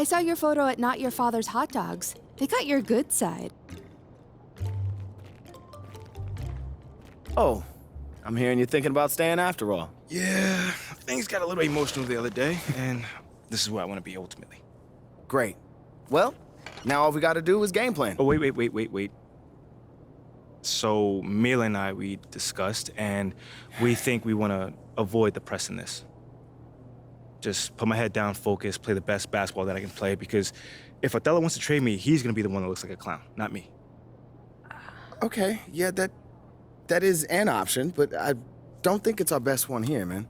I saw your photo at Not Your Father's Hot Dogs. They got your good side. Oh, I'm hearing you're thinking about staying after all. Yeah, things got a little emotional the other day, and this is where I want to be ultimately. Great. Well, now all we gotta do is game plan. Oh, wait. So, Mila and I, we discussed, and we think we want to avoid the press in this. Just put my head down, focus, play the best basketball that I can play, because if Othello wants to trade me, he's going to be the one that looks like a clown, not me. Okay, yeah, that is an option, but I don't think it's our best one here, man.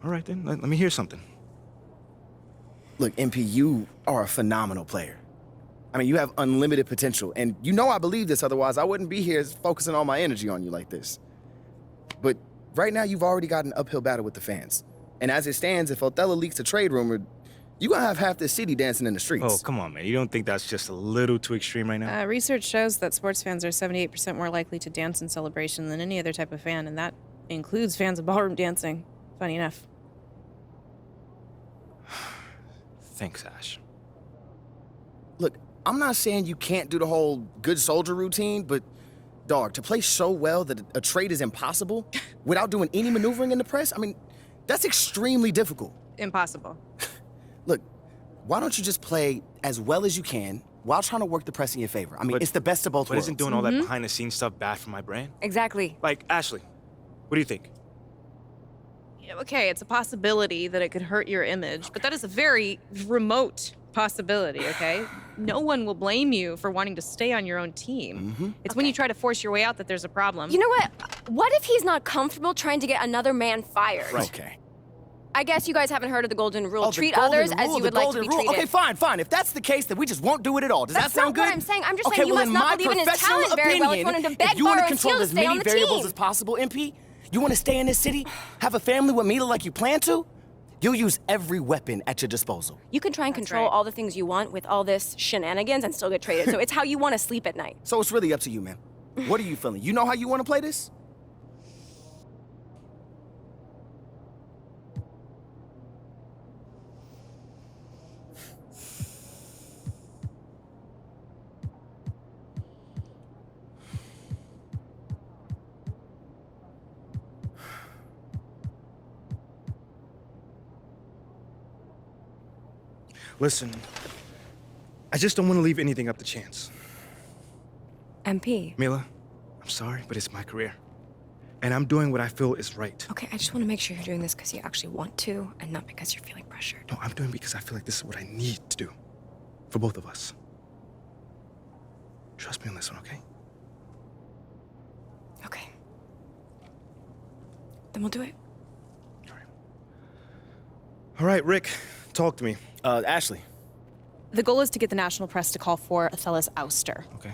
All right, then, let me hear something. Look, MP, you are a phenomenal player. I mean, you have unlimited potential, and you know I believe this, otherwise I wouldn't be here focusing all my energy on you like this. But right now, you've already got an uphill battle with the fans. And as it stands, if Othello leaks a trade rumor, you're gonna have half the city dancing in the streets. Oh, come on, man. You don't think that's just a little too extreme right now? Research shows that sports fans are 78% more likely to dance in celebration than any other type of fan, and that includes fans of ballroom dancing. Funny enough. Thanks, Ash. Look, I'm not saying you can't do the whole good soldier routine, but dog, to play so well that a trade is impossible without doing any maneuvering in the press, I mean, that's extremely difficult. Impossible. Look, why don't you just play as well as you can while trying to work the press in your favor? I mean, it's the best of both But worlds. isn't doing all that behind-the-scenes stuff bad for my brand? Exactly. Like, Ashley, what do you think? Okay, it's a possibility that it could hurt your image, but that is a very remote possibility, okay? No one will blame you for wanting to stay on your own team. It's when you try to force your way out that there's a problem. You know what? What if he's not comfortable trying to get another man fired? Right. Okay. I guess you guys haven't heard of the golden rule. Oh, the Treat golden others rule, as you the would like to golden be rule. treated. Okay, fine. If that's the case, then we just won't do it at all. Does That's that sound not good? what I'm saying. I'm just okay, saying you well, must not in believe in my his talent professional very well if you opinion, want him to beg, if you want borrow, to and control steal to as stay on many the variables team. as possible, MP, you want to stay in this city, have a family with Mila like you plan to, you'll use every weapon at your disposal. You can try and control all the things you want with all this shenanigans and still get traded. So it's how you want to sleep at night. So it's really up to you, man. What are you feeling? You know how you want to play this? Listen, I just don't want to leave anything up to chance. MP. Mila, I'm sorry, but it's my career. And I'm doing what I feel is right. Okay, I just want to make sure you're doing this because you actually want to and not because you're feeling pressured. No, I'm doing it because I feel like this is what I need to do. For both of us. Trust me on this one, okay? Okay. Then we'll do it. All right, Rick, talk to me. Ashley. The goal is to get the national press to call for Othello's ouster. Okay.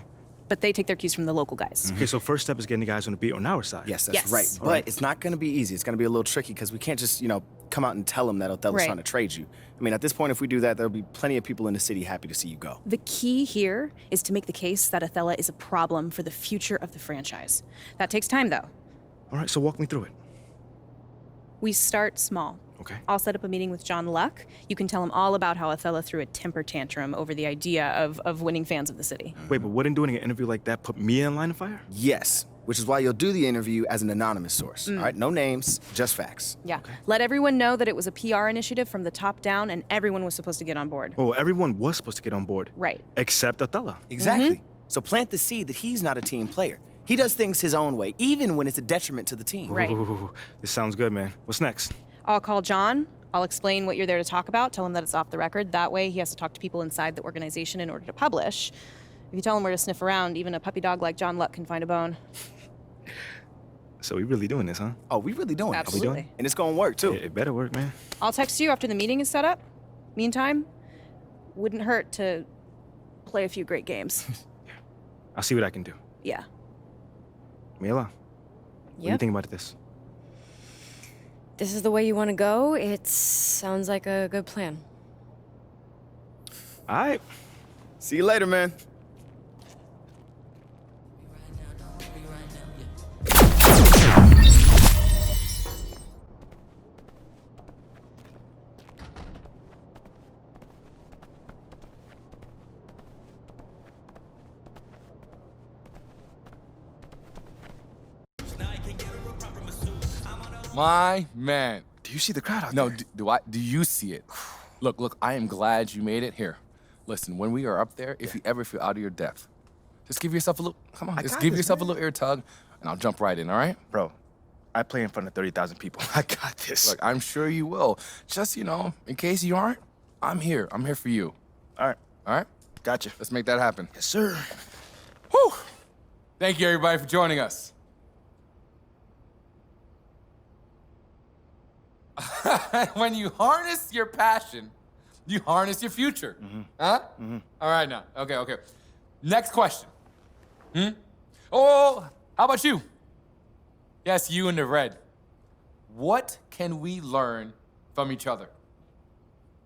But they take their cues from the local guys. Okay, so first step is getting the guys on the beat on our side. Yes, that's Yes. right. But it's not going to be easy. It's going to be a little tricky because we can't just, come out and tell them that Othello's Right. trying to trade you. I mean, at this point, if we do that, there'll be plenty of people in the city happy to see you go. The key here is to make the case that Othello is a problem for the future of the franchise. That takes time, though. All right, so walk me through it. We start small. Okay. I'll set up a meeting with John Luck. You can tell him all about how Othello threw a temper tantrum over the idea of winning fans of the city. Wait, but wouldn't doing an interview like that put me in line of fire? Yes, which is why you'll do the interview as an anonymous source. All right, no names, just facts. Yeah. Let everyone know that it was a PR initiative from the top down and everyone was supposed to get on board. Well, everyone was supposed to get on board. Right. Except Othello. Exactly. So plant the seed that he's not a team player. He does things his own way, even when it's a detriment to the team. Right. Ooh, this sounds good, man. What's next? I'll call John. I'll explain what you're there to talk about. Tell him that it's off the record. That way, he has to talk to people inside the organization in order to publish. If you tell him where to sniff around, even a puppy dog like John Luck can find a bone. So we really doing this, huh? Oh, we really doing Absolutely. this. doing? And it's gonna work, too. It better work, man. I'll text you after the meeting is set up. Meantime, wouldn't hurt to play a few great games. I'll see what I can do. Yeah. Mila, what do you Yep. think about this? This is the way you want to go? It sounds like a good plan. All right. See you later, man. My man. Do you see the crowd out No, there? do you see it? Look, I am glad you made it here. Listen, when we are up there, if you ever feel out of your depth, just give yourself a little, come on, I just got give this, yourself man. a little ear tug, and I'll jump right in, all right? Bro, I play in front of 30,000 people. I got this. Look, I'm sure you will. Just, in case you aren't, I'm here. I'm here for you. All right. All right? Gotcha. Let's make that happen. Yes, sir. Whew! Thank you, everybody, for joining us. When you harness your passion, you harness your future. Huh? All right, now. Okay. Next question. Oh, how about you? Yes, you in the red. What can we learn from each other?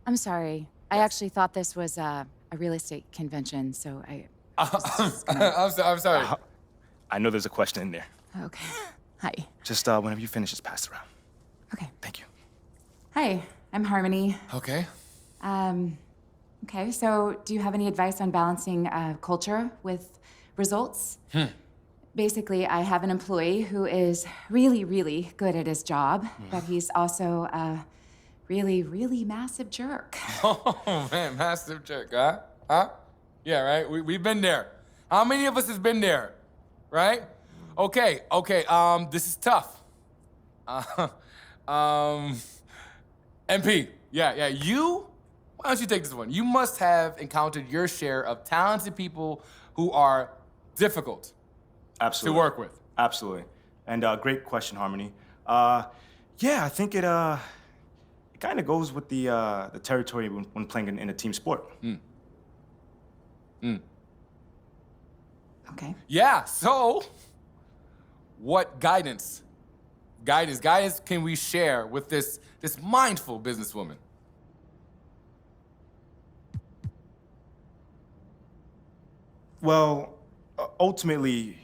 I'm sorry. I actually thought this was a real estate convention, so I... I'm sorry. I know there's a question in there. Okay. Hi. Just whenever you finish, just pass it around. Okay. Thank you. Hi, I'm Harmony. Okay. Okay, so do you have any advice on balancing culture with results? Basically, I have an employee who is really, really good at his job, but he's also a really, really massive jerk. Oh, man, massive jerk, huh? Huh? Yeah, right? We've been there. How many of us has been there? Right? Okay, this is tough. MP, yeah, why don't you take this one? You must have encountered your share of talented people who are difficult Absolutely. to work with. Absolutely. And great question, Harmony. Yeah, I think it kind of goes with the territory when playing in a team sport. Okay. Yeah, so what guidance can we share with this mindful businesswoman? Well, ultimately,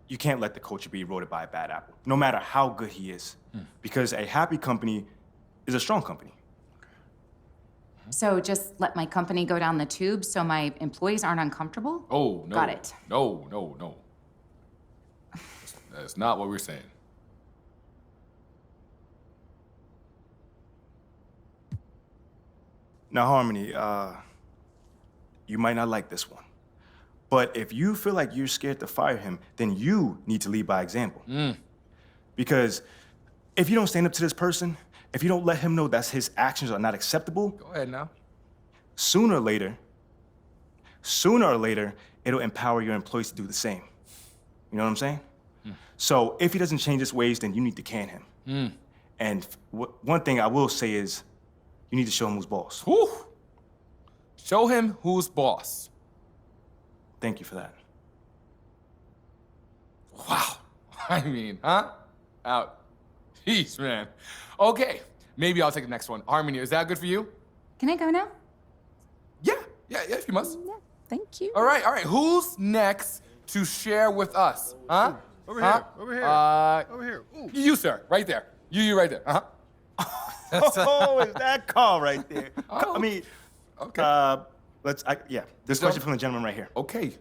you can't let the culture be eroded by a bad apple, no matter how good he is. Because a happy company is a strong company. So just let my company go down the tube so my employees aren't uncomfortable? Oh, no. Got it. No. That's not what we're saying. Now, Harmony, you might not like this one, but if you feel like you're scared to fire him, then you need to lead by example. Because if you don't stand up to this person, if you don't let him know that his actions are not acceptable, Go ahead now. sooner or later, it'll empower your employees to do the same. You know what I'm saying? So if he doesn't change his ways, then you need to can him. And one thing I will say is, you need to show him who's boss. Whew. Show him who's boss. Thank you for that. Wow. I mean, huh? Out. Jeez, man. Okay, maybe I'll take the next one. Harmony, is that good for you? Can I go now? Yeah, if you must. Yeah, thank you. All right. Who's next to share with us? Huh? Over Huh? here. Over here. Over here. Ooh. You, sir, right there. You right there. Uh-huh. Oh, is that call right there? Oh, I mean, okay. This question from the gentleman right here. Okay.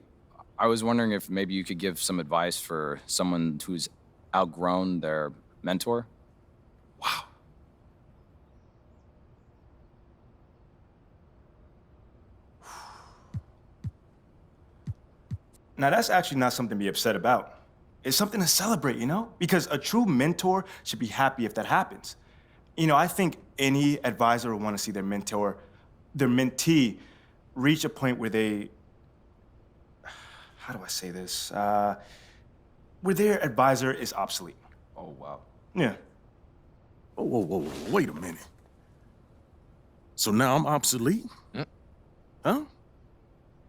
I was wondering if maybe you could give some advice for someone who's outgrown their mentor. Wow. Now, that's actually not something to be upset about. It's something to celebrate, you know? Because a true mentor should be happy if that happens. You know, I think any advisor will want to see their mentee, reach a point where they, how do I say this? Where their advisor is obsolete. Oh, wow. Yeah. Whoa, wait a minute. So now I'm obsolete? Huh?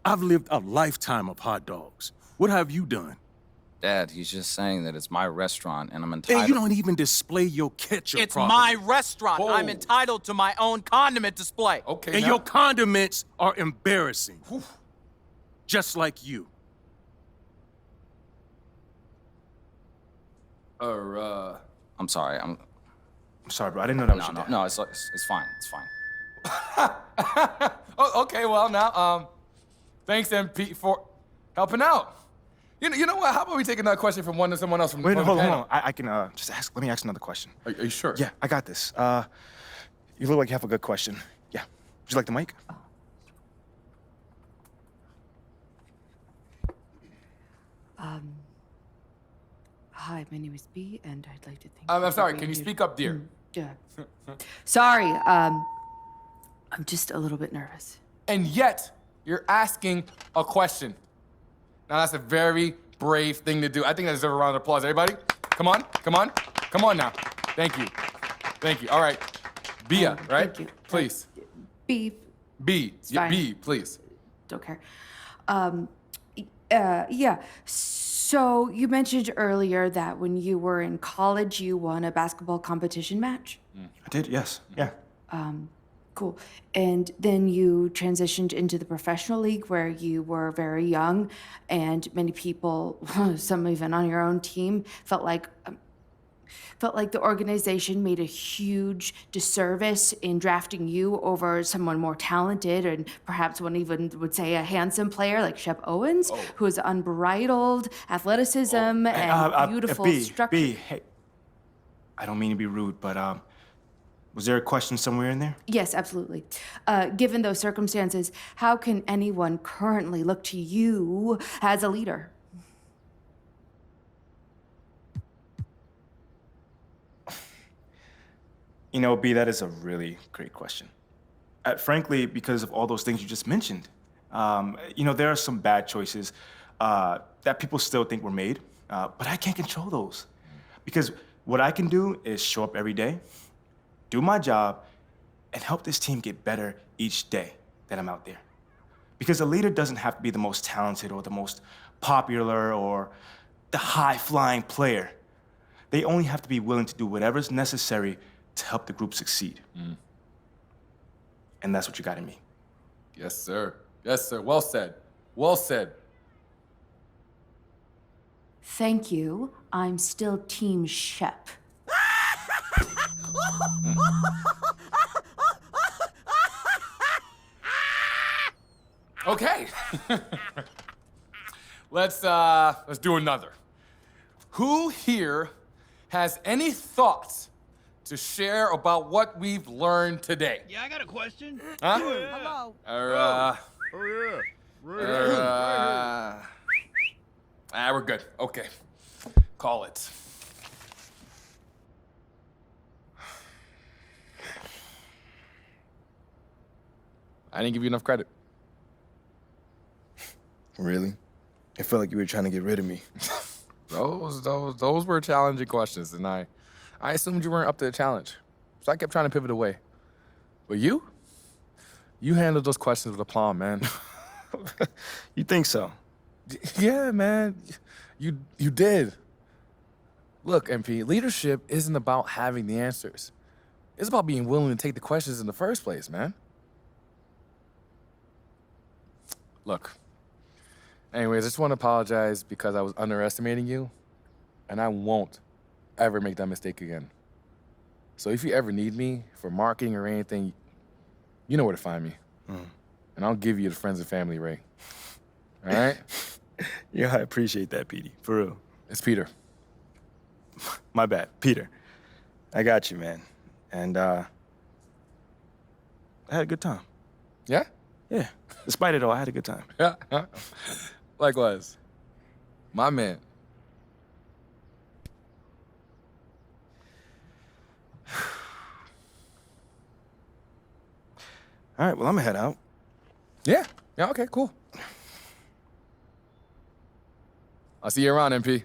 I've lived a lifetime of hot dogs. What have you done? Dad, he's just saying that it's my restaurant and I'm entitled. And you don't even display your ketchup It's properly. my restaurant. Whoa. I'm entitled to my own condiment display. Okay. And now. your condiments are embarrassing. Just like you. I'm sorry. I'm sorry, bro. I didn't know that was No, your dad. no, it's fine. It's fine. Oh, okay. Well, now, thanks, MP, for helping out. You know what? How about we take another question from someone else from Wait, from hold the on, panel? hold on. I can just ask. Let me ask another question. Are you sure? Yeah, I got this. You look like you have a good question. Yeah. Would you like the mic? Hi, my name is B, and I'd like to thank I'm sorry. Can you speak up, dear? Yeah. Sorry, I'm just a little bit nervous. And yet, you're asking a question. Now, that's a very brave thing to do. I think that deserves a round of applause. Everybody, come on, come on, come on now. Thank you. Thank you. All right. Bia, right? Thank you. Please. B, B. Yeah, fine. B, please. don't care. Yeah. So you mentioned earlier that when you were in college, you won a basketball competition match. I did, yes. Yeah. Cool. And then you transitioned into the professional league where you were very young, and many people, some even on your own team, felt like the organization made a huge disservice in drafting you over someone more talented, and perhaps one even would say a handsome player like Shep Owens, who has unbridled athleticism and beautiful structure. B, hey. I don't mean to be rude, but was there a question somewhere in there? Yes, absolutely. Given those circumstances, how can anyone currently look to you as a leader? You know, B, that is a really great question. Frankly, because of all those things you just mentioned. There are some bad choices that people still think were made, but I can't control those. Because what I can do is show up every day, do my job, and help this team get better each day that I'm out there. Because a leader doesn't have to be the most talented or the most popular or the high-flying player. They only have to be willing to do whatever's necessary to help the group succeed. And that's what you got in me. Yes, sir. Yes, sir. Well said. Well said. Thank you. I'm still Team Shep. Okay. Let's do another. Who here has any thoughts to share about what we've learned today? Yeah, I got a question. Huh? Hello. We're good. Okay. Call it. I didn't give you enough credit. Really? I felt like you were trying to get rid of me. Those were challenging questions, and I assumed you weren't up to the challenge. So I kept trying to pivot away. But you handled those questions with aplomb, man. You think so? Yeah, man. You did. Look, MP, leadership isn't about having the answers. It's about being willing to take the questions in the first place, man. Look. Anyways, I just want to apologize because I was underestimating you, and I won't ever make that mistake again. So if you ever need me for marketing or anything, you know where to find me. And I'll give you the friends and family, Ray. All right? Yeah, I appreciate that, Petey. For real. It's Peter. My bad. Peter. I got you, man. And, I had a good time. Yeah? Yeah. Despite it all, I had a good time. Yeah. Likewise. My man. All right, well, I'm gonna head out. Yeah. Yeah, okay, cool. I'll see you around, MP.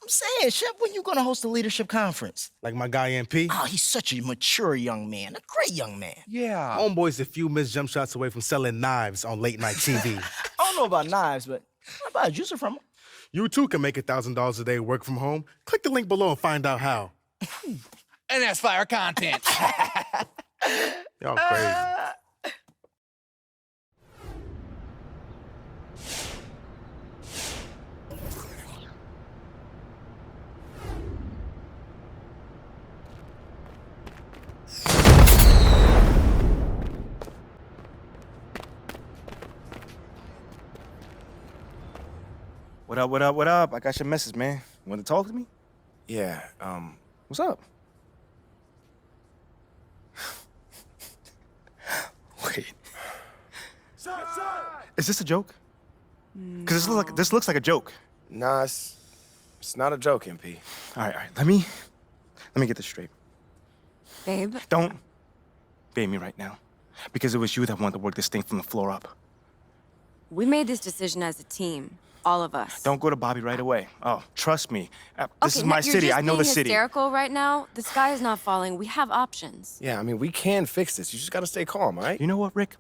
saying, Shep, when you gonna host a leadership conference? Like my guy MP? Oh, he's such a mature young man, a great young man. Yeah. Homeboy's a few missed jump shots away from selling knives on late night TV. I don't know about knives, but I buy a juicer from him. You too can make $1,000 a day work from home. Click the link below and find out how. And that's fire content. Y'all crazy. What up, what up, what up? I got your message, man. You want to talk to me? Yeah, What's up? Wait. Is this a joke? Because this looks like a joke. nah, it's not a joke, MP. All right. Let me get this straight. Babe, Don't babe me right now. Because it was you that wanted to work this thing from the floor up. we made this decision as a team, all of us. Don't go to Bobby right away. Oh, trust me. This is Okay, my you're city. just I know the being city. hysterical right now. The sky is not falling. We have options. Yeah, I mean, we can fix this. You just gotta stay calm, all right? You know what, Rick?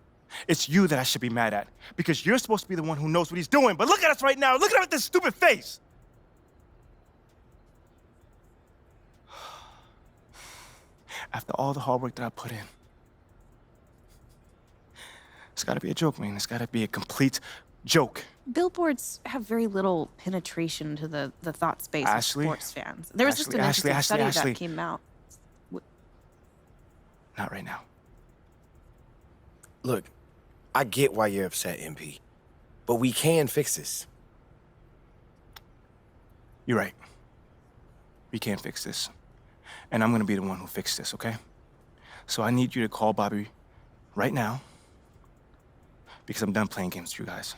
It's you that I should be mad at. Because you're supposed to be the one who knows what he's doing. But look at us right now. Look at him with this stupid face. After all the hard work that I put in. It's gotta be a joke, man. It's gotta be a complete joke. Billboards have very little penetration to the thought space Ashley? of sports fans. There was just an interesting study that came out. Not right now. Look, I get why you're upset, MP. But we can fix this. You're right. We can't fix this. And I'm gonna be the one who fixes this, okay? So I need you to call Bobby right now because I'm done playing games with you guys.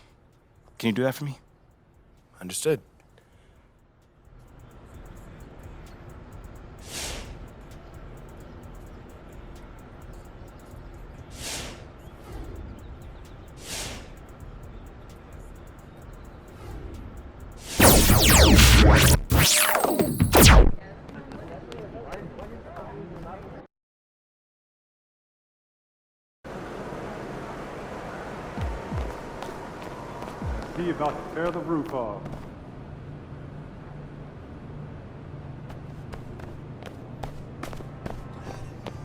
Can you do that for me? Understood. He about to tear the roof off.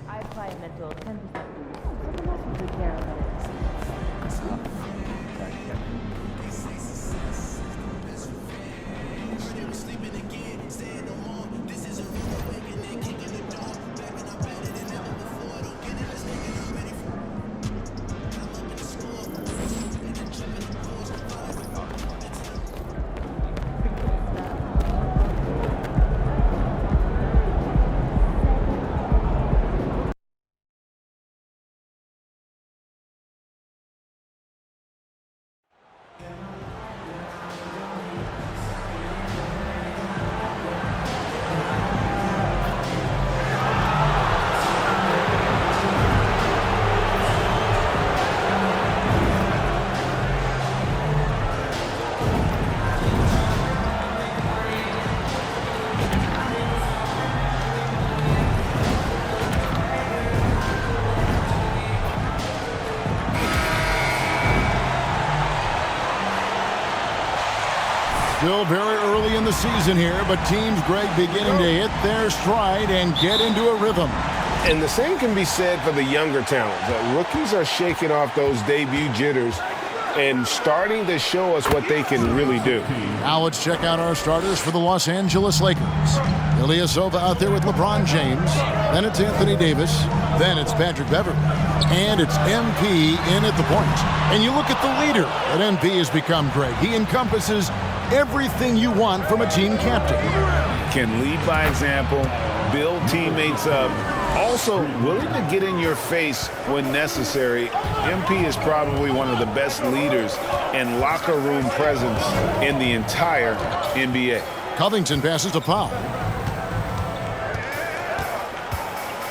I apply a mental 10% boost. Pretty much a good care of it. Still very early in the season here, but teams, Greg, beginning to hit their stride and get into a rhythm. And the same can be said for the younger talent. The rookies are shaking off those debut jitters and starting to show us what they can really do. Now let's check out our starters for the Los Angeles Lakers. Ilyasova out there with LeBron James. Then it's Anthony Davis. Then it's Patrick Beverley. And it's MP in at the point. And you look at the leader that MP has become, Greg. He encompasses everything you want from a team captain. Can lead by example, build teammates up, also willing to get in your face when necessary. MP is probably one of the best leaders and locker room presence in the entire NBA. Covington passes to Powell.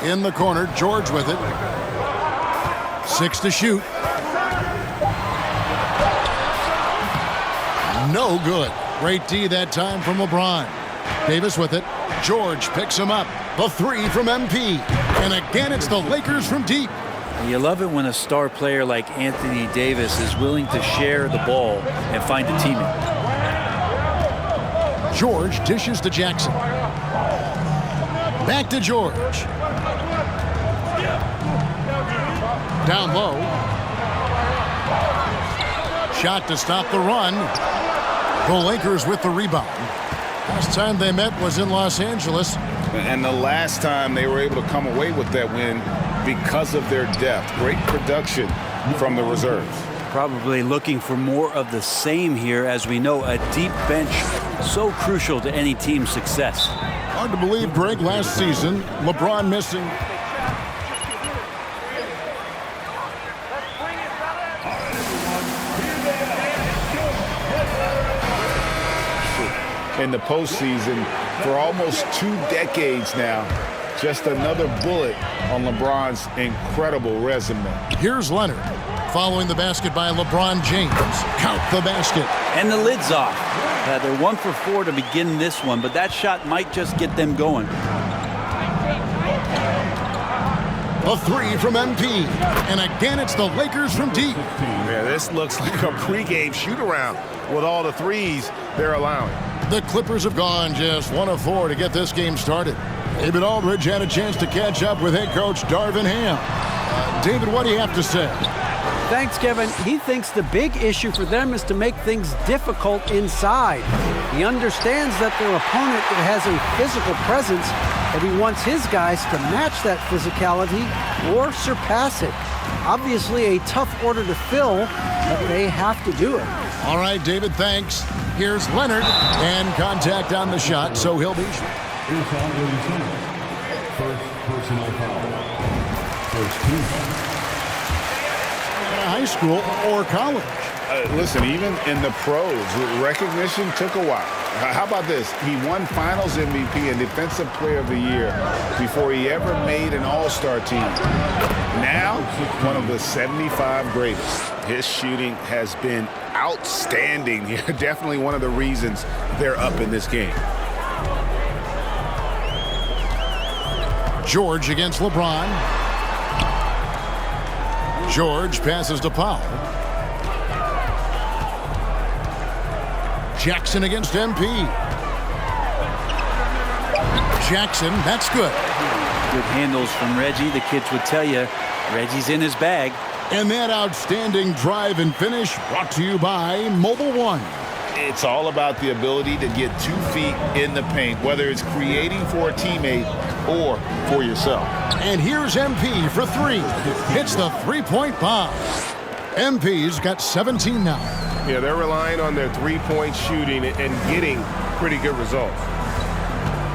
In the corner, George with it. 6 to shoot. No good. Great D that time from LeBron. Davis with it. George picks him up. The three from MP. And again, it's the Lakers from deep. You love it when a star player like Anthony Davis is willing to share the ball and find a teammate. George dishes to Jackson. Back to George. Down low. Shot to stop the run. The Lakers with the rebound. Last time they met was in Los Angeles. And the last time they were able to come away with that win because of their depth. Great production from the reserves. Probably looking for more of the same here. As we know, a deep bench so crucial to any team's success. Hard to believe, Greg, last season, LeBron missing. In the postseason for almost 2 decades now. Just another bullet on LeBron's incredible resume. Here's Leonard. Following the basket by LeBron James. Count the basket. And the lid's off. They're 1 for 4 to begin this one, but that shot might just get them going. The three from MP. And again, it's the Lakers from deep. Yeah, this looks like a pregame shoot-around with all the threes they're allowing. The Clippers have gone just 1 of 4 to get this game started. David Aldridge had a chance to catch up with head coach Darvin Ham. David, what do you have to say? Thanks, Kevin. He thinks the big issue for them is to make things difficult inside. He understands that their opponent has a physical presence, and he wants his guys to match that physicality or surpass it. Obviously a tough order to fill, but they have to do it. All right, David, thanks. Here's Leonard, and contact on the shot, so he'll be. First personal foul. First team. High school or college. Listen, even in the pros, recognition took a while. How about this? He won Finals MVP and Defensive Player of the Year before he ever made an All-Star team. Now, one of the 75 greatest. His shooting has been outstanding here. Definitely one of the reasons they're up in this game. George against LeBron. George passes to Powell. Jackson against MP. Jackson, that's good. Good handles from Reggie. The kids would tell you, Reggie's in his bag. And that outstanding drive and finish brought to you by Mobile One. It's all about the ability to get 2 feet in the paint, whether it's creating for a teammate or for yourself. And here's MP for 3. Hits the three-point bomb. MP's got 17 now. Yeah, they're relying on their three-point shooting and getting pretty good results.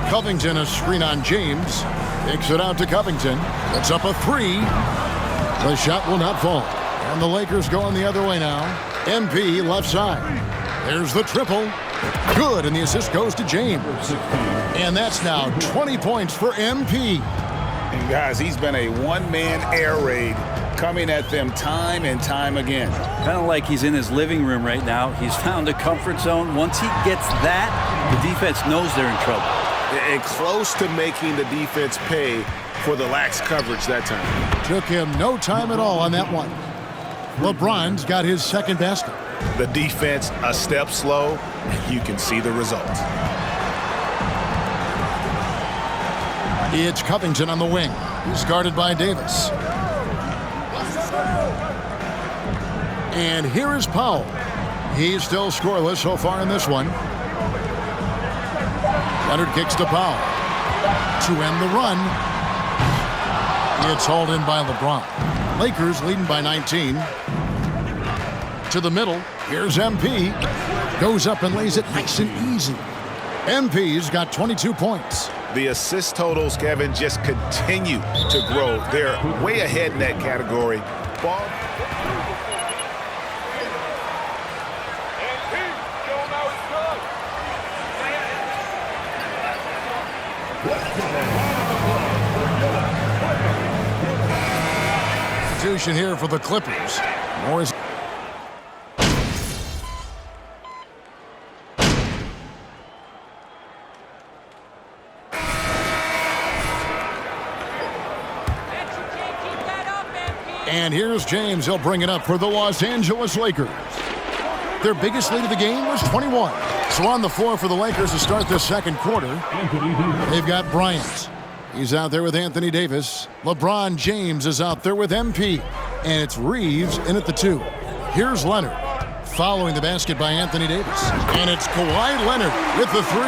Covington, a screen on James. Takes it out to Covington. It's up a 3. The shot will not fall. And the Lakers going the other way now. MP left side. There's the triple. Good, and the assist goes to James. And that's now 20 points for MP. And guys, he's been a one-man air raid coming at them time and time again. Kind of like he's in his living room right now. He's found a comfort zone. Once he gets that, the defense knows they're in trouble. And close to making the defense pay for the lax coverage that time. Took him no time at all on that one. LeBron's got his second basket. The defense a step slow, and you can see the results. It's Covington on the wing. He's guarded by Davis. And here is Powell. He's still scoreless so far in this one. Leonard kicks to Powell. To end the run. It's hauled in by LeBron. Lakers leading by 19. To the middle. Here's MP. Goes up and lays it nice and easy. MP's got 22 points. The assist totals, Kevin, just continue to grow. They're way ahead in that category. Ball. Substitution here for the Clippers. Morris. And here's James. He'll bring it up for the Los Angeles Lakers. Their biggest lead of the game was 21. So on the floor for the Lakers to start this second quarter, they've got Bryant. He's out there with Anthony Davis. LeBron James is out there with MP. And it's Reeves in at the 2. Here's Leonard, following the basket by Anthony Davis. And it's Kawhi Leonard with the 3.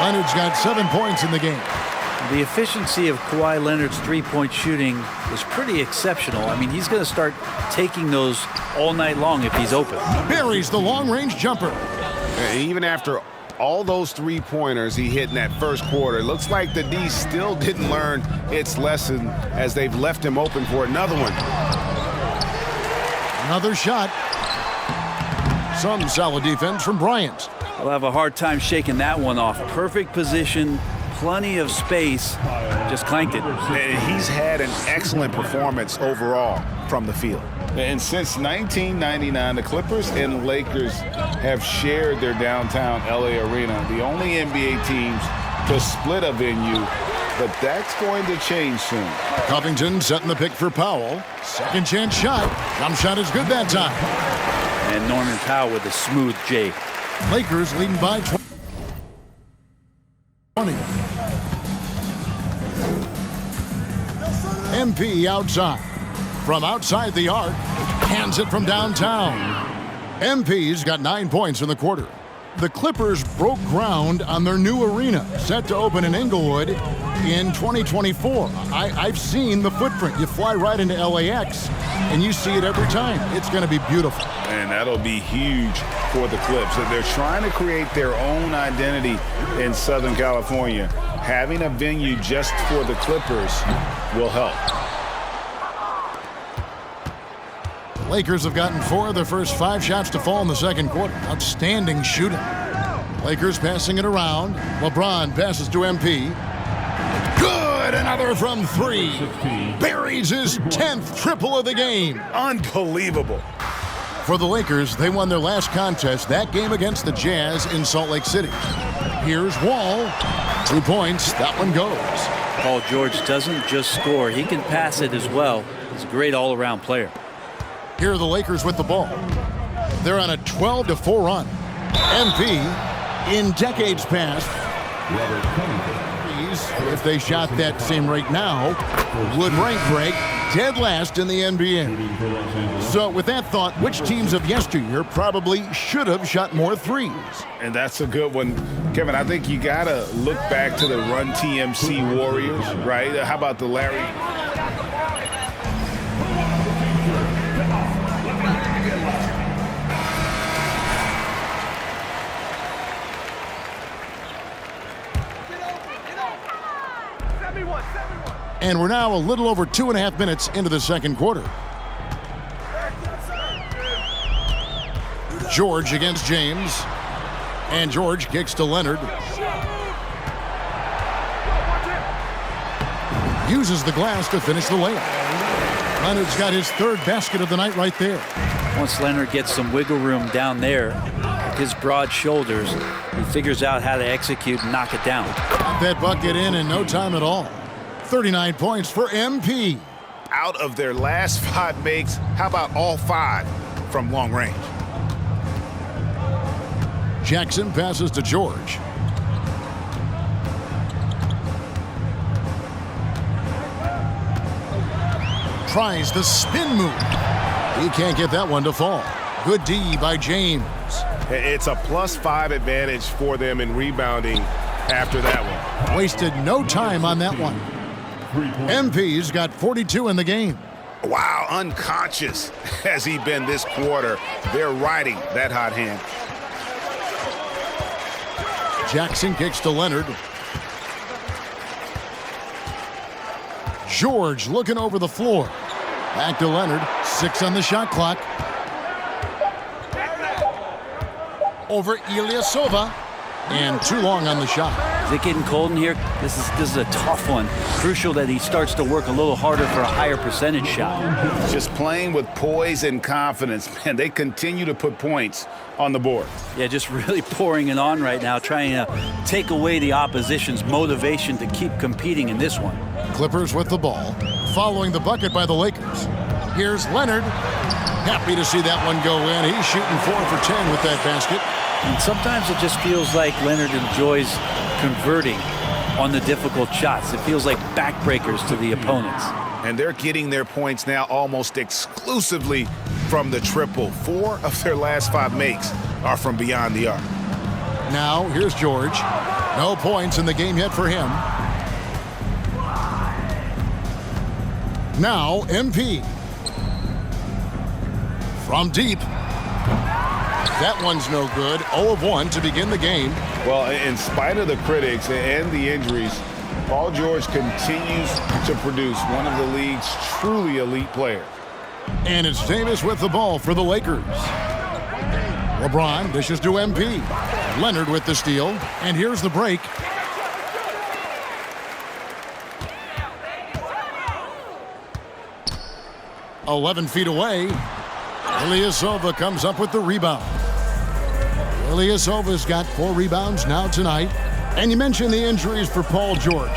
Leonard's got 7 points in the game. The efficiency of Kawhi Leonard's three-point shooting is pretty exceptional. I mean, he's going to start taking those all night long if he's open. Buries the long-range jumper. Even after all those three-pointers he hit in that first quarter, it looks like the D still didn't learn its lesson as they've left him open for another one. Another shot. Some solid defense from Bryant. We'll have a hard time shaking that one off. Perfect position, plenty of space, just clanked it. And he's had an excellent performance overall from the field. And since 1999, the Clippers and Lakers have shared their downtown LA arena, the only NBA teams to split a venue, but that's going to change soon. Covington setting the pick for Powell. Second chance shot. Jump shot is good that time. And Norman Powell with a smooth J. Lakers leading by 20. MP outside. From outside the arc, hands it from downtown. MP's got 9 points in the quarter. The Clippers broke ground on their new arena, set to open in Inglewood in 2024. I've seen the footprint. You fly right into LAX, and you see it every time. It's going to be beautiful. And that'll be huge for the Clips. They're trying to create their own identity in Southern California. Having a venue just for the Clippers will help. Lakers have gotten 4 of their first 5 shots to fall in the second quarter. Outstanding shooting. Lakers passing it around. LeBron passes to MP. Good! Another from 3. Buries his 10th triple of the game. Unbelievable. For the Lakers, they won their last contest, that game against the Jazz in Salt Lake City. Here's Wall. 2 points. That one goes. Paul George doesn't just score. He can pass it as well. He's a great all-around player. Here are the Lakers with the ball. They're on a 12-4 run. MP, in decades past, if they shot that same rate now, would rank break dead last in the NBA. So with that thought, which teams of yesteryear probably should have shot more threes? And that's a good one. Kevin, I think you got to look back to the Run TMC Warriors, right? How about the Larry? And we're now a little over 2.5 minutes into the second quarter. George against James. And George kicks to Leonard. Uses the glass to finish the layup. Leonard's got his 3rd basket of the night right there. Once Leonard gets some wiggle room down there, with his broad shoulders, he figures out how to execute and knock it down. Got that bucket in no time at all. 39 points for MP. Out of their last 5 makes, how about all 5 from long range? Jackson passes to George. Tries the spin move. He can't get that one to fall. Good D by James. It's a +5 advantage for them in rebounding after that one. Wasted no time on that one. MP's got 42 in the game. Wow, unconscious has he been this quarter. They're riding that hot hand. Jackson kicks to Leonard. George looking over the floor. Back to Leonard. 6 on the shot clock. Over Ilyasova. And too long on the shot. Is it getting cold in here? This is a tough one. Crucial that he starts to work a little harder for a higher percentage shot. Just playing with poise and confidence, man. They continue to put points on the board. Yeah, just really pouring it on right now, trying to take away the opposition's motivation to keep competing in this one. Clippers with the ball, following the bucket by the Lakers. Here's Leonard. Happy to see that one go in. He's shooting 4 for 10 with that basket. And sometimes it just feels like Leonard enjoys converting on the difficult shots. It feels like backbreakers to the opponents. And they're getting their points now almost exclusively from the triple. 4 of their last 5 makes are from beyond the arc. Now, here's George. No points in the game yet for him. Now, MP. From deep. That one's no good. 0 of 1 to begin the game. Well, in spite of the critics and the injuries, Paul George continues to produce one of the league's truly elite players. And it's Davis with the ball for the Lakers. LeBron dishes to MP. Leonard with the steal. And here's the break. "11 feet away. Ilyasova comes up with the rebound. Ilyasova's got 4 rebounds now tonight. And you mentioned the injuries for Paul George.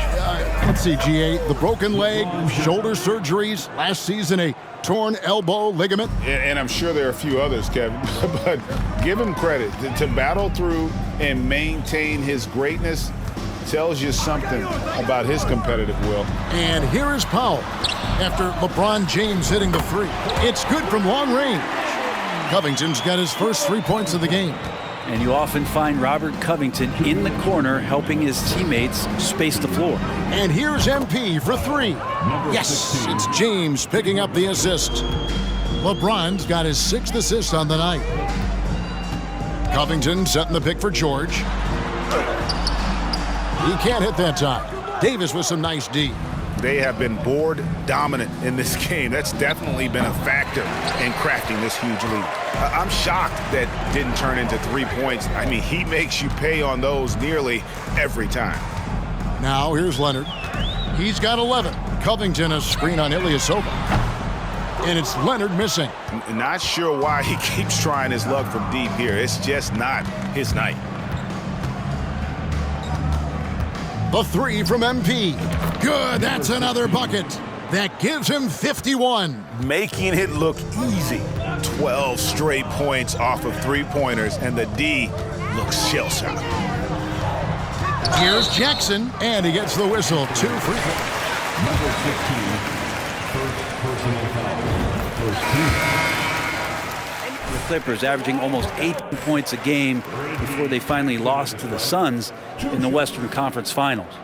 Let's see, GA, the broken leg, shoulder surgeries, last season a torn elbow ligament. And I'm sure there are a few others, Kevin, but give him credit. To battle through and maintain his greatness tells you something about his competitive will. And here is Powell after LeBron James hitting the 3. It's good from long range. Covington's got his first 3 points of the game. And you often find Robert Covington in the corner helping his teammates space the floor. And here's MP for 3. Yes, it's James picking up the assist. LeBron's got his 6th assist on the night. Covington setting the pick for George. He can't hit that time. Davis with some nice D. They have been board dominant in this game. That's definitely been a factor in crafting this huge lead. I'm shocked that didn't turn into 3 points. I mean, he makes you pay on those nearly every time. Now here's Leonard. He's got 11. Covington a screen on Ilyasova. And it's Leonard missing. Not sure why he keeps trying his luck from deep here. It's just not his night. The 3 from MP. Good, that's another bucket. That gives him 51. Making it look easy. 12 straight points off of 3-pointers, and the D looks shell-shocked. Here's Jackson, and he gets the whistle. 2 free throws. Number 15, first personal foul. First team. The Clippers averaging almost 8 points a game before they finally lost to the Suns in the Western Conference Finals.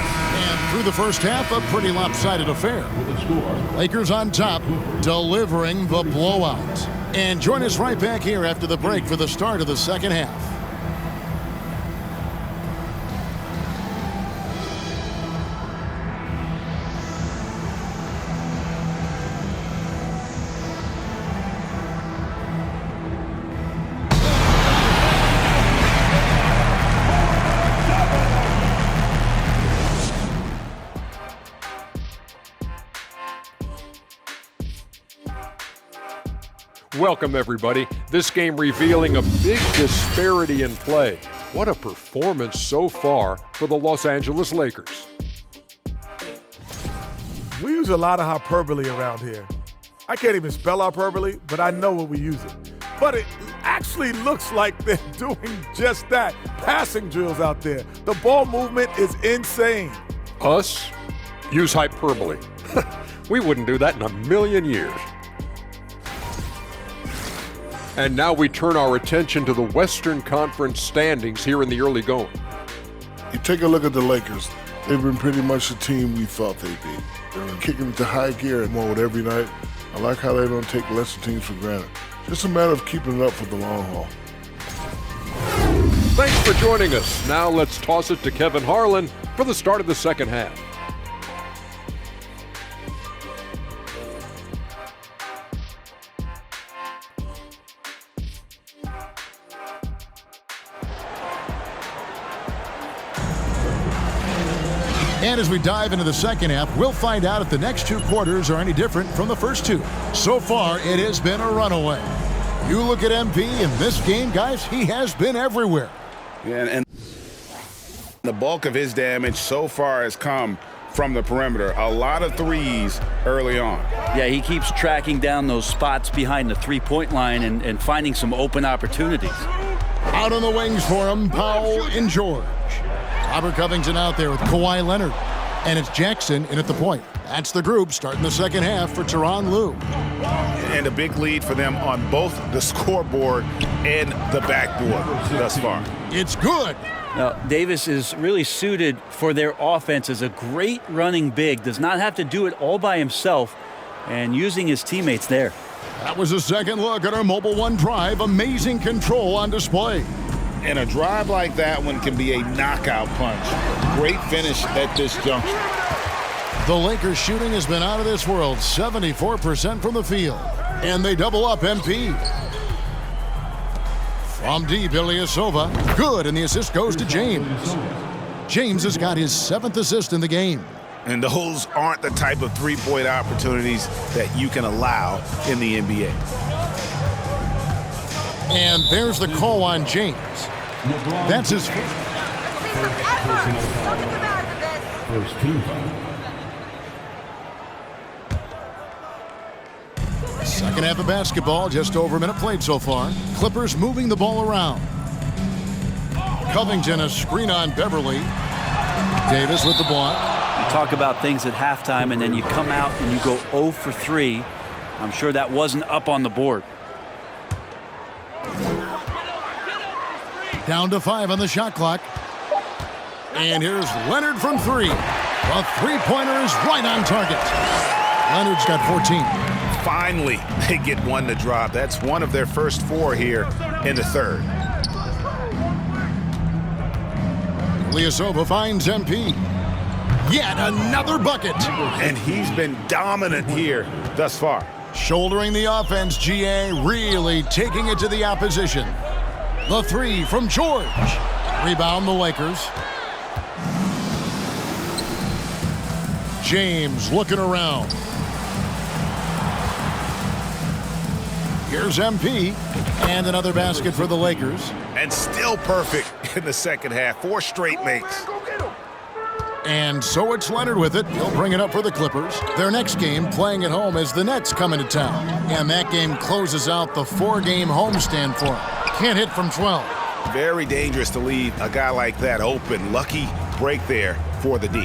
And through the first half, a pretty lopsided affair. Lakers on top, delivering the blowout. And join us right back here after the break for the start of the second half. Welcome, everybody. This game revealing a big disparity in play. What a performance so far for the Los Angeles Lakers. We use a lot of hyperbole around here. I can't even spell hyperbole, but I know what we use it. But it actually looks like they're doing just that. Passing drills out there. The ball movement is insane. Us? Use hyperbole. We wouldn't do that in a million years. And now we turn our attention to the Western Conference standings here in the early going. You take a look at the Lakers. They've been pretty much the team we thought they'd be. They're kicking into high gear and more with every night. I like how they don't take lesser teams for granted. Just a matter of keeping it up for the long haul. Thanks for joining us. Now let's toss it to Kevin Harlan for the start of the second half. And as we dive into the second half, we'll find out if the next 2 quarters are any different from the first 2. So far, it has been a runaway. You look at MP in this game, guys, he has been everywhere. Yeah, and the bulk of his damage so far has come from the perimeter. A lot of threes early on. Yeah, he keeps tracking down those spots behind the three-point line and finding some open opportunities. Out on the wings for him, Powell and George. Robert Covington out there with Kawhi Leonard. And it's Jackson in at the point. That's the group starting the second half for Tyronn Lue. And a big lead for them on both the scoreboard and the backboard thus far. It's good. Now, Davis is really suited for their offense as a great running big. Does not have to do it all by himself and using his teammates there. That was a second look at our Mobile One drive. Amazing control on display. And a drive like that one can be a knockout punch. Great finish at this juncture. The Lakers shooting has been out of this world. 74% from the field. And they double up MP. From deep, Ilyasova. Good, and the assist goes to James. James has got his 7th assist in the game. And those aren't the type of three-point opportunities that you can allow in the NBA. And there's the call on James. That's his first. First team foul. Second half of basketball, just over a minute played so far. Clippers moving the ball around. Covington, a screen on Beverly. Davis with the block. You talk about things at halftime, and then you come out and you go 0 for 3. I'm sure that wasn't up on the board. Down to 5 on the shot clock. And here's Leonard from 3. The three-pointer is right on target. Leonard's got 14. Finally, they get one to drop. That's one of their first 4 here in the third. Ilyasova finds MP. Yet another bucket. And he's been dominant here thus far. Shouldering the offense, GA really taking it to the opposition. The 3 from George. Rebound the Lakers. James looking around. Here's MP. And another basket for the Lakers. And still perfect in the second half. 4 straight makes. And so it's Leonard with it. He'll bring it up for the Clippers. Their next game playing at home as the Nets come into town. And that game closes out the 4-game homestand for him. Can't hit from 12. Very dangerous to leave a guy like that open. Lucky break there for the D.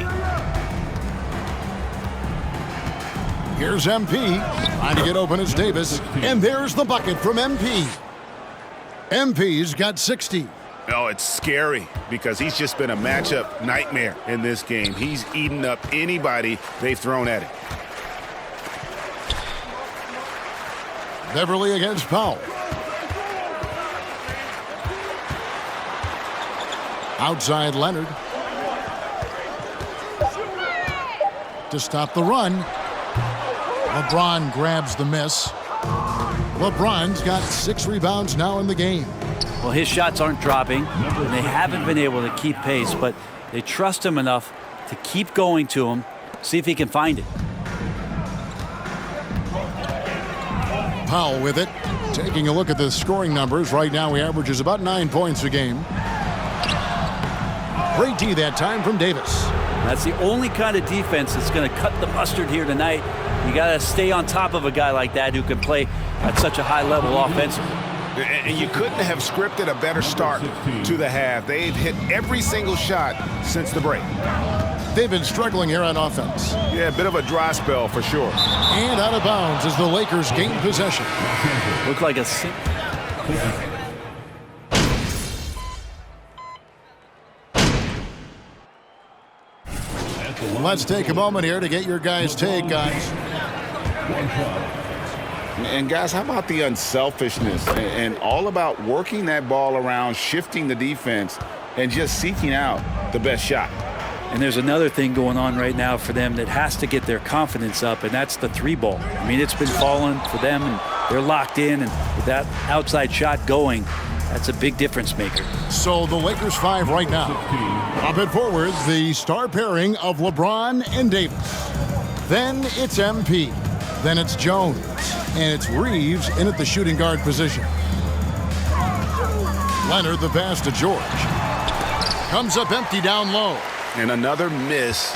Here's MP. Trying to get open is Davis. And there's the bucket from MP. MP's got 60. Oh, it's scary because he's just been a matchup nightmare in this game. He's eaten up anybody they've thrown at him. Beverly against Powell. Outside Leonard. To stop the run. LeBron grabs the miss. LeBron's got 6 rebounds now in the game. Well, his shots aren't dropping, and they haven't been able to keep pace, but they trust him enough to keep going to him, see if he can find it. Powell with it. Taking a look at the scoring numbers. Right now he averages about 9 points a game. Great D that time from Davis. That's the only kind of defense that's going to cut the mustard here tonight. You got to stay on top of a guy like that who can play at such a high level offensively. And you couldn't have scripted a better start to the half. They've hit every single shot since the break. They've been struggling here on offense. Yeah, a bit of a dry spell for sure. And out of bounds as the Lakers gain possession. Looked like a... Let's take a moment here to get your guys' take, guys. And guys, how about the unselfishness and all about working that ball around, shifting the defense, and just seeking out the best shot. And there's another thing going on right now for them that has to get their confidence up, and that's the 3-ball. I mean, it's been falling for them, and they're locked in, and with that outside shot going, that's a big difference maker. So the Lakers 5 right now. Up and forward, the star pairing of LeBron and Davis. Then it's MP. Then it's Jones. And it's Reeves in at the shooting guard position. Leonard the pass to George. Comes up empty down low. And another miss.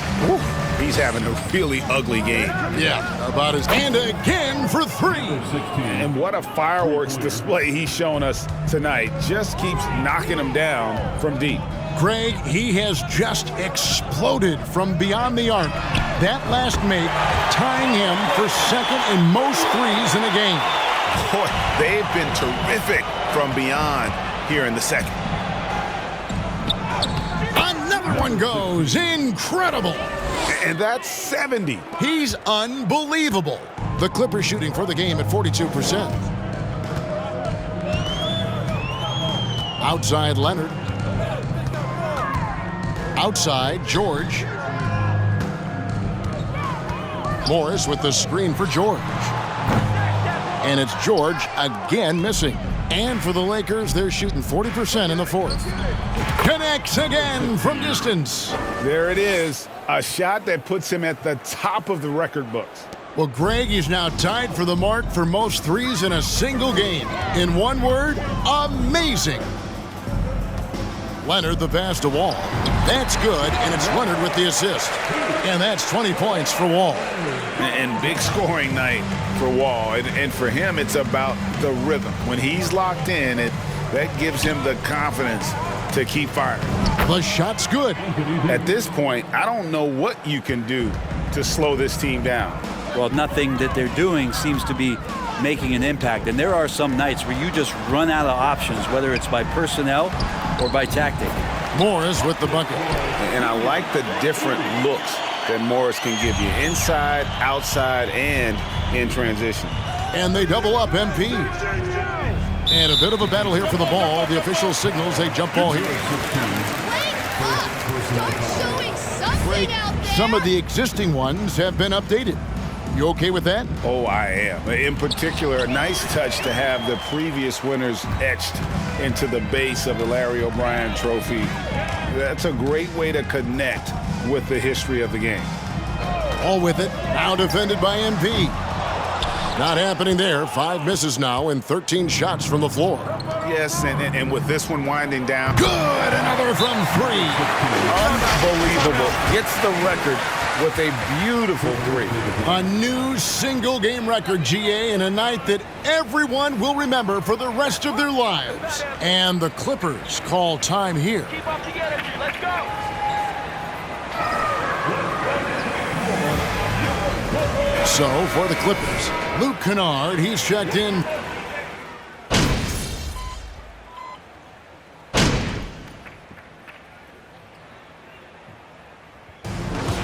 He's having a really ugly game. Yeah, about his. And again for 3. And what a fireworks display he's shown us tonight. Just keeps knocking him down from deep. Greg, he has just exploded from beyond the arc. That last make tying him for second in most threes in a game. Boy, they've been terrific from beyond here in the second. Another one goes. Incredible. And that's 70. He's unbelievable. The Clippers shooting for the game at 42%. Outside Leonard. Outside George. Morris with the screen for George. And it's George again missing. And for the Lakers, they're shooting 40% in the fourth. Connects again from distance. There it is. A shot that puts him at the top of the record books. Well, Greg is now tied for the mark for most threes in a single game. In one word, amazing. Leonard the pass to Wall. That's good, and it's Leonard with the assist. And that's 20 points for Wall. And big scoring night for Wall. And for him, it's about the rhythm. When he's locked in, that gives him the confidence to keep firing. The shot's good. At this point, I don't know what you can do to slow this team down. Well, nothing that they're doing seems to be making an impact. And there are some nights where you just run out of options, whether it's by personnel or by tactic. Morris with the bucket. And I like the different looks that Morris can give you. Inside, outside, and in transition. And they double up MP. And a bit of a battle here for the ball. The official signals a jump ball here. Some of the existing ones have been updated. You okay with that? Oh, I am. In particular, a nice touch to have the previous winners etched into the base of the Larry O'Brien Trophy. That's a great way to connect with the history of the game. All with it. Now defended by MP. Not happening there. 5 misses now and 13 shots from the floor. Yes, and with this one winding down. Good! Another from 3. Unbelievable. Gets the record with a beautiful 3. A new single-game record, GA, in a night that everyone will remember for the rest of their lives. And the Clippers call time here. Keep up the energy. Let's go. So, for the Clippers, Luke Kennard, he's checked in.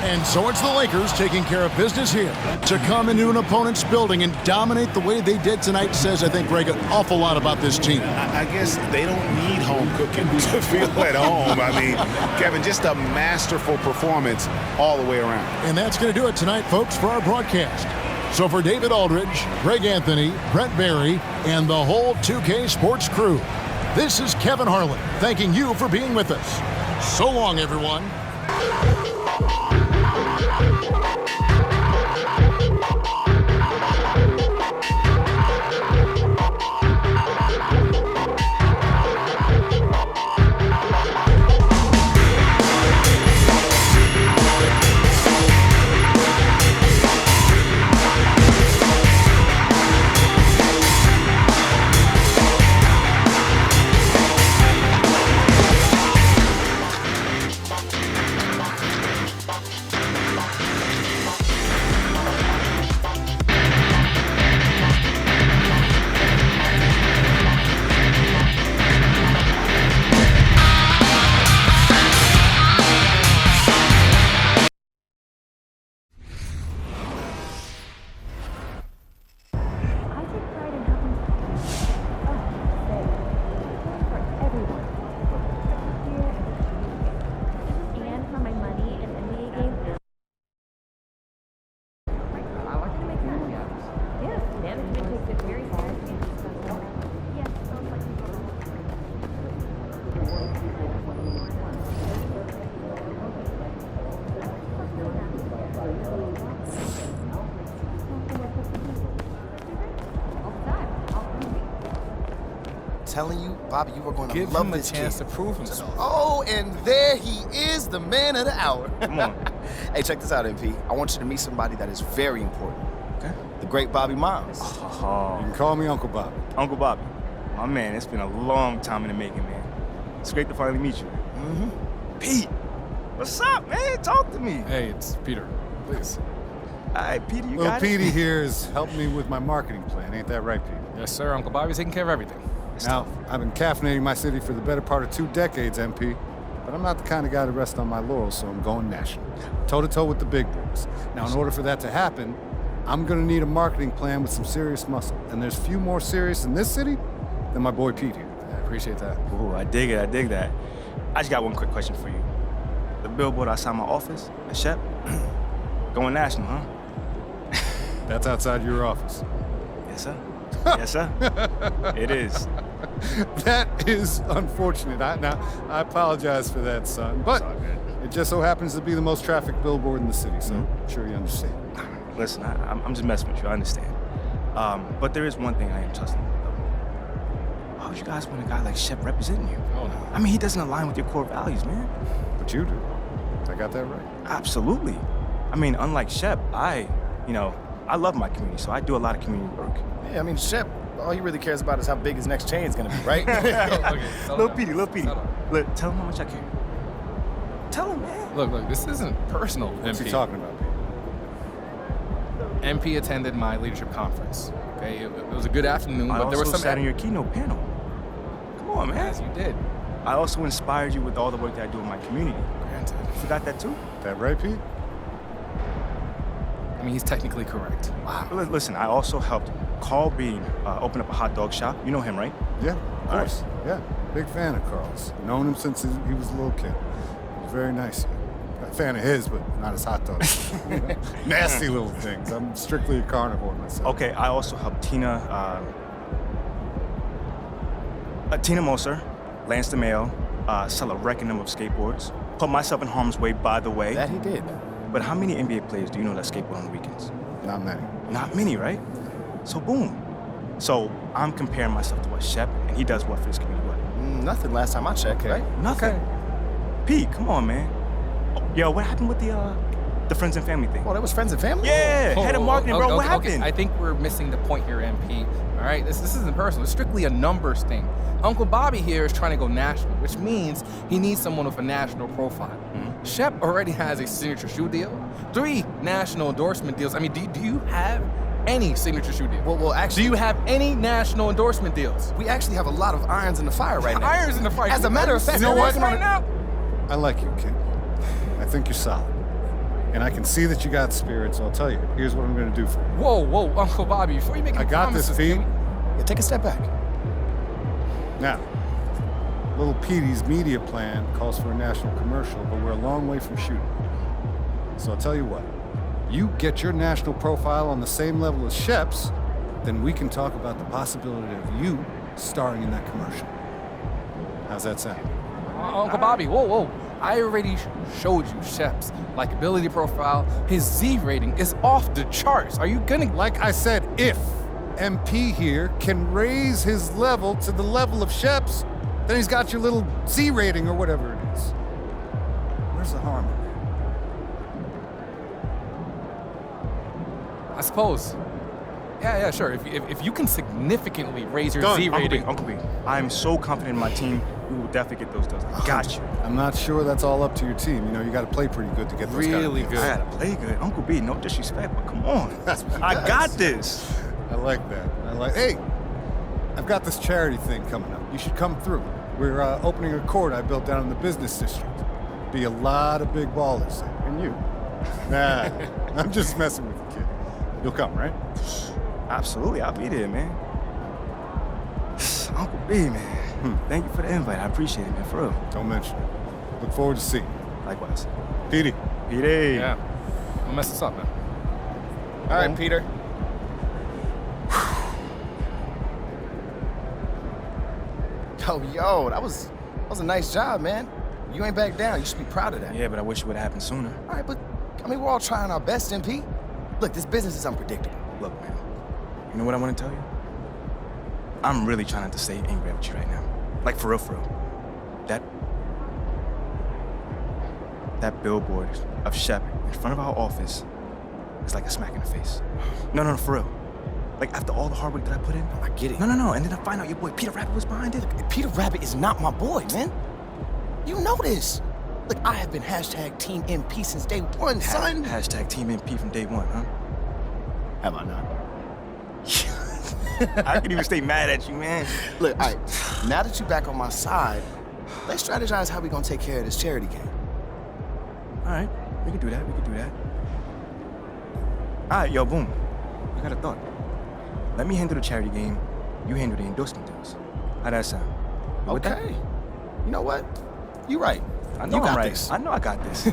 And so it's the Lakers taking care of business here. To come into an opponent's building and dominate the way they did tonight says, I think, Greg, an awful lot about this team. I guess they don't need home cooking to feel at home. I mean, Kevin, just a masterful performance all the way around. And that's going to do it tonight, folks, for our broadcast. So for David Aldridge, Greg Anthony, Brent Barry, and the whole 2K Sports crew, this is Kevin Harlan thanking you for being with us. So long, everyone. telling you, Bobby, you are going to Give love him a this chance kid. to prove himself. Oh, and there he is, the man of the hour. Come on. Hey, check this out, MP. I want you to meet somebody that is very important. Okay. The great Bobby Miles. Oh, You can call me Uncle Bob. Uncle Bobby. My man, it's been a long time in the making, man. It's great to finally meet you. Mm-hmm. Pete, what's up, man? Talk to me. Hey, it's Peter. Please. All right, Peter, you Little got it? Petey here is helping me with my marketing plan. Ain't that right, Pete? Yes, sir. Uncle Bobby's taking care of everything. Now, I've been caffeinating my city for the better part of 2 decades, MP. But I'm not the kind of guy to rest on my laurels, so I'm going national. Toe-to-toe with the big boys. Now, in order for that to happen, I'm going to need a marketing plan with some serious muscle. And there's few more serious in this city than my boy Pete here. I appreciate that. Ooh, I dig it. I dig that. I just got one quick question for you. The billboard outside my office at Shep, going national, huh? That's outside your office. Yes, sir. Yes, sir. It is. That is unfortunate. I apologize for that, son. But it just so happens to be the most trafficked billboard in the city, so I'm sure you understand. Listen, I'm just messing with you. I understand. But there is one thing I am trusting with, though. Why would you guys want a guy like Shep representing you? Oh, no. I mean, he doesn't align with your core values, man. But you do. I got that right. Absolutely. I mean, unlike Shep, I love my community, so I do a lot of community work. Yeah, I mean, Shep, all he really cares about is how big his next chain is going to be, right? Little Petey. Look, tell him how much I care. Tell him, man. Look, this isn't personal, What's MP. he talking about, Pete? MP attended my leadership conference. Okay, it was a good afternoon, I but there was also some. sat in your keynote panel. Come on, man. Yes, you did. I also inspired you with all the work that I do in my community. Granted. You forgot that too? That right, Pete? I mean, he's technically correct. Wow. Listen, I also helped Carl Bean open up a hot dog shop. You know him, right? Yeah, of course. Yeah, big fan of Carl's. Known him since he was a little kid. He's very nice. A fan of his, but not his hot dogs. Nasty little things. I'm strictly a carnivore myself. Okay, I also helped Tina Moser, Lance DeMayo, sell a record number of skateboards. Put myself in harm's way, by the way. That he did. But how many NBA players do you know that skateboard on the weekends? Not many. Not many, right? So boom. So I'm comparing myself to what Shep, and he does what for his community? What? Nothing last time I checked, right? Nothing. Okay. Pete, come on, man. Yo, what happened with the friends and family thing? Oh, that was friends and family? Yeah, head of marketing, bro. Okay, What happened? I think we're missing the point here, MP. All right, this isn't personal. It's strictly a numbers thing. Uncle Bobby here is trying to go national, which means he needs someone with a national profile. Shep already has a signature shoe deal, 3 national endorsement deals. I mean, do you have any signature shoe deals? Well, actually, do you have any national endorsement deals? We actually have a lot of irons in the fire right now. Irons in the fire. As a matter of fact, you know what? Right now? I like you, kid. I think you're solid. And I can see that you got spirit, so I'll tell you, here's what I'm going to do for you. Whoa, Uncle Bobby, before you make I got this, Pete. Yeah, take a step back. Now, little Petey's media plan calls for a national commercial, but we're a long way from shooting. So I'll tell you what, you get your national profile on the same level as Shep's, then we can talk about the possibility of you starring in that commercial. How's that sound? Uncle Bobby, whoa. I already showed you Shep's likability profile. His Z rating is off the charts. Are you gonna... Like I said, if MP here can raise his level to the level of Shep's, then he's got your little Z rating or whatever it is. Where's the harm? I suppose. Yeah, sure. If you can significantly raise your Z rating... Uncle B, I'm so confident in my team. We will definitely get those deals. I got you. I'm not sure that's all up to your team. You know, you got to play pretty good to get those really good. I got to play good. Uncle B, no disrespect, but come on. I got this. I like that. Hey, I've got this charity thing coming up. You should come through. We're opening a court I built down in the business district. Be a lot of big ballers there. And you. Nah, I'm just messing with you, kid. You'll come, right? Absolutely, I'll be there, man. Uncle B, man. Thank you for the invite. I appreciate it, man, for real. Don't mention it. Look forward to seeing you. Likewise. Petey. Yeah. Don't mess this up, man. All right, Peter. Yo, that was a nice job, man. You ain't back down. You should be proud of that. Yeah, but I wish it would have happened sooner. All right, but, I mean, we're all trying our best, MP. Look, this business is unpredictable. Look, man, you know what I want to tell you? I'm really trying not to stay angry at you right now. Like, for real, for real. That billboard of Shep in front of our office is like a smack in the face. No, for real. Like, after all the hard work that I put in. I get it. No. And then I find out your boy Peter Rabbit was behind it. Look, Peter Rabbit is not my boy, man. You know this. Look, I have been hashtag Team MP since day one, son. Hashtag Team MP from day one, huh? Have I not? I can even stay mad at you, man. Look, all right, now that you're back on my side, let's strategize how we gonna take care of this charity game. All right, we can do that. All right, yo, boom. I got a thought. Let me handle the charity game. You handle the endorsement deals. How that sound? You with that? Okay. You know what? You're right. I know you got I'm right. this. I know I got this.